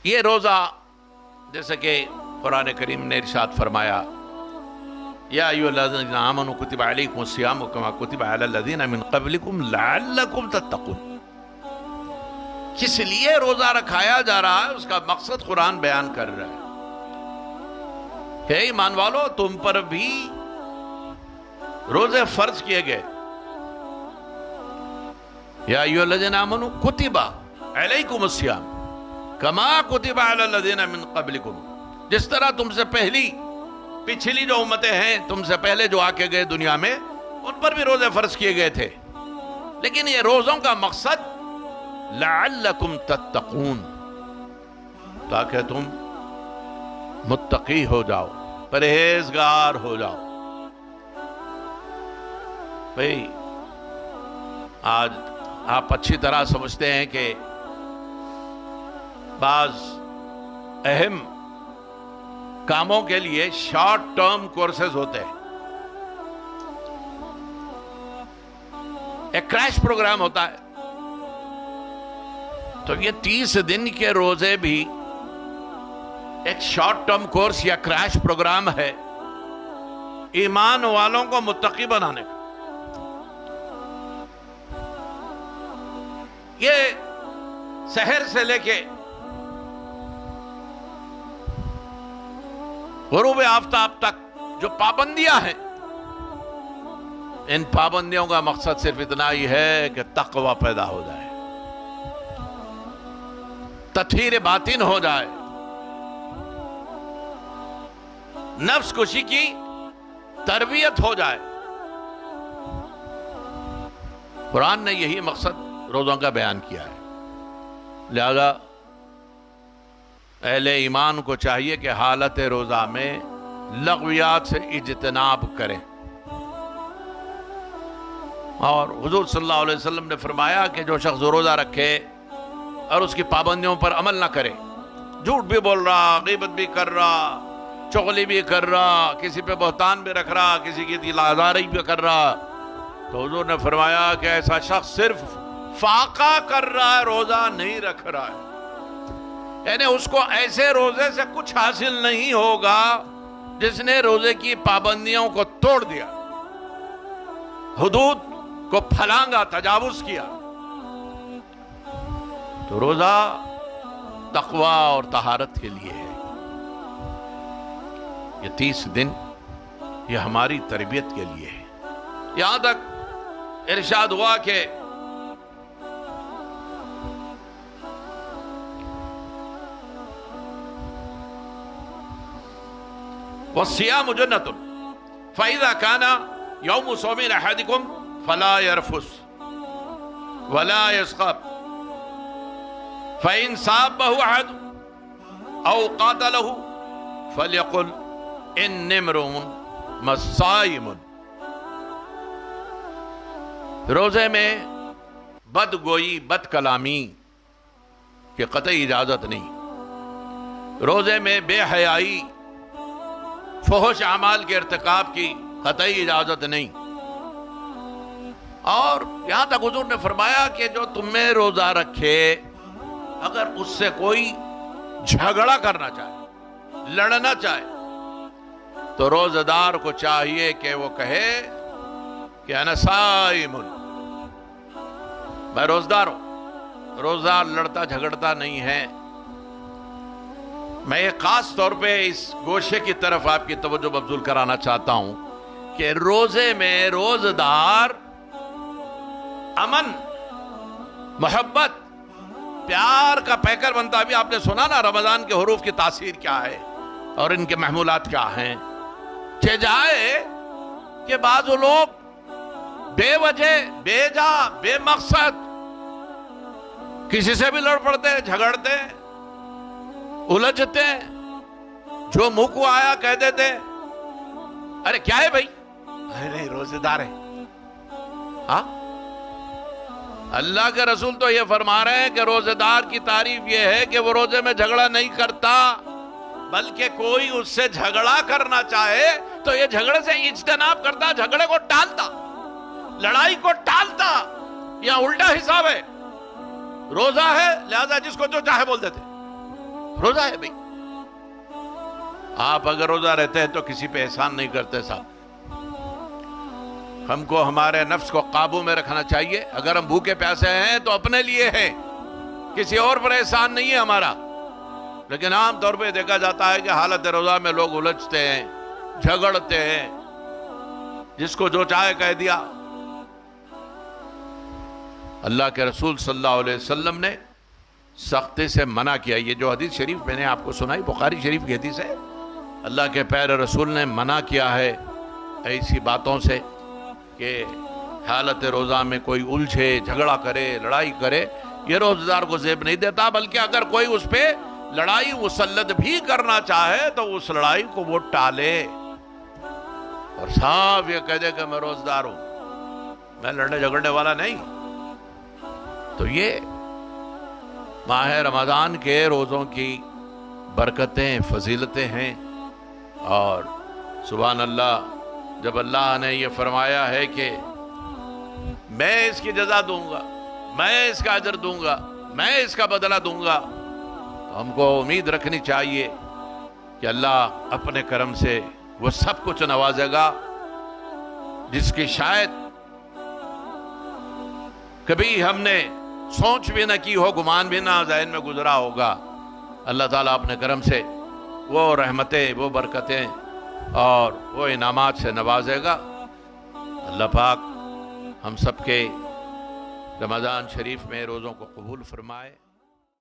یہ روزہ جیسے کہ قرآن کریم نے ارشاد فرمایا یا ایھا الذین آمنوا کتب علیکم الصیام کما کتب علی الذین من قبلکم لعلکم تتقون. کس لیے روزہ رکھایا جا رہا ہے اس کا مقصد قرآن بیان کر رہا ہے کہ ایمان والو تم پر بھی روزے فرض کیے گئے. یا ایھا الذین آمنوا کتب علیکم الصیام کما کتب علی الذین من قبلکم. جس طرح تم سے پچھلی جو امتیں ہیں تم سے پہلے جو آ کے گئے دنیا میں ان پر بھی روزے فرض کیے گئے تھے. لیکن یہ روزوں کا مقصد لعلکم تتقون تاکہ تم متقی ہو جاؤ پرہیزگار ہو جاؤ. بھئی آج آپ اچھی طرح سمجھتے ہیں کہ بعض اہم کاموں کے لیے شارٹ ٹرم کورسز ہوتے ہیں. ایک کریش پروگرام ہوتا ہے تو یہ 30 دن کے روزے بھی ایک شارٹ ٹرم کورس یا کریش پروگرام ہے ایمان والوں کو متقی بنانے کا. یہ سحر سے لے کے غروب آفتاب تک جو پابندیاں ہیں ان پابندیوں کا مقصد صرف اتنا ہی ہے کہ تقوی پیدا ہو جائے، تطہیر باطن ہو جائے، نفس کشی کی تربیت ہو جائے. قرآن نے یہی مقصد روزوں کا بیان کیا ہے. لہذا اہل ایمان کو چاہیے کہ حالت روزہ میں لغویات سے اجتناب کریں. اور حضور صلی اللہ علیہ وسلم نے فرمایا کہ جو شخص روزہ رکھے اور اس کی پابندیوں پر عمل نہ کرے، جھوٹ بھی بول رہا، غیبت بھی کر رہا، چغلی بھی کر رہا، کسی پہ بہتان بھی رکھ رہا، کسی کی دل آزاری بھی کر رہا، تو حضور نے فرمایا کہ ایسا شخص صرف فاقہ کر رہا ہے، روزہ نہیں رکھ رہا ہے. یعنی اس کو ایسے روزے سے کچھ حاصل نہیں ہوگا جس نے روزے کی پابندیوں کو توڑ دیا، حدود کو پھلانگا، تجاوز کیا. تو روزہ تقوی اور طہارت کے لیے ہے. یہ 30 دن یہ ہماری تربیت کے لیے ہے. یہاں تک ارشاد ہوا کہ وَالصِّيَامُ جُنَّةٌ فَإِذَا كَانَ يَوْمُ صَوْمِ أَحَدِكُمْ فَلَا يَرْفُثْ وَلَا يَسْخَبْ فَإِنْ صَابَّهُ أَحَدٌ أَوْ قَاتَلَهُ فَلْيَقُلْ إِنِّي امْرُؤٌ صَائِمٌ. روزے میں بدگوئی، بد کلامی کی قطعی اجازت نہیں. روزے میں بے حیائی، فحش اعمال کے ارتکاب کی قطعی اجازت نہیں. اور یہاں تک حضور نے فرمایا کہ جو تم میں روزہ رکھے اگر اس سے کوئی جھگڑا کرنا چاہے، لڑنا چاہے، تو روزہ دار کو چاہیے کہ وہ کہے کہ انا صائم، میں روزدار ہوں. روزہ لڑتا جھگڑتا نہیں ہے. میں ایک خاص طور پہ اس گوشے کی طرف آپ کی توجہ مبذول کرانا چاہتا ہوں کہ روزے میں روزہ دار امن، محبت، پیار کا پیکر بنتا. بھی آپ نے سنا نا رمضان کے حروف کی تاثیر کیا ہے اور ان کے محمولات کیا ہیں. کہ جائے کہ بعض لوگ بے وجہ، بے جا، بے مقصد کسی سے بھی لڑ پڑتے، جھگڑتے، الجھتے، جو منہ کو آیا کہہ دیتے. ارے کیا ہے بھائی؟ ارے روزے دار ہے. ہاں، اللہ کے رسول تو یہ فرما رہے ہیں کہ روزے دار کی تعریف یہ ہے کہ وہ روزے میں جھگڑا نہیں کرتا، بلکہ کوئی اس سے جھگڑا کرنا چاہے تو یہ جھگڑے سے اجتناب کرتا، جھگڑے کو ٹالتا، لڑائی کو ٹالتا. یا الٹا حساب ہے، روزہ ہے لہذا جس کو جو چاہے بول دیتے. روزہ ہے بھائی. آپ اگر روزہ رہتے ہیں تو کسی پہ احسان نہیں کرتے صاحب. ہم کو ہمارے نفس کو قابو میں رکھنا چاہیے. اگر ہم بھوکے پیاسے ہیں تو اپنے لیے ہیں, کسی اور پر احسان نہیں ہے ہمارا. لیکن عام طور پہ دیکھا جاتا ہے کہ حالت روزہ میں لوگ الجھتے ہیں, جھگڑتے ہیں, جس کو جو چاہے کہہ دیا. اللہ کے رسول صلی اللہ علیہ وسلم نے سختی سے منع کیا. یہ جو حدیث شریف میں نے آپ کو سنائی بخاری شریف کی حدیث ہے. اللہ کے پیارے رسول نے منع کیا ہے ایسی باتوں سے کہ حالت روزہ میں کوئی الجھے, جھگڑا کرے, لڑائی کرے. یہ روزہ دار کو زیب نہیں دیتا, بلکہ اگر کوئی اس پہ لڑائی مسلط بھی کرنا چاہے تو اس لڑائی کو وہ ٹالے اور صاف یہ کہہ دے کہ میں روزہ دار ہوں, میں لڑنے جھگڑنے والا نہیں. تو یہ ماہ رمضان کے روزوں کی برکتیں, فضیلتیں ہیں. اور سبحان اللہ, جب اللہ نے یہ فرمایا ہے کہ میں اس کی جزا دوں گا, میں اس کا اجر دوں گا, میں اس کا بدلہ دوں گا, تو ہم کو امید رکھنی چاہیے کہ اللہ اپنے کرم سے وہ سب کچھ نوازے گا جس کی شاید کبھی ہم نے سوچ بھی نہ کی ہو, گمان بھی نہ ذہن میں گزرا ہوگا. اللہ تعالیٰ اپنے کرم سے وہ رحمتیں, وہ برکتیں اور وہ انعامات سے نوازے گا. اللہ پاک ہم سب کے رمضان شریف میں روزوں کو قبول فرمائے.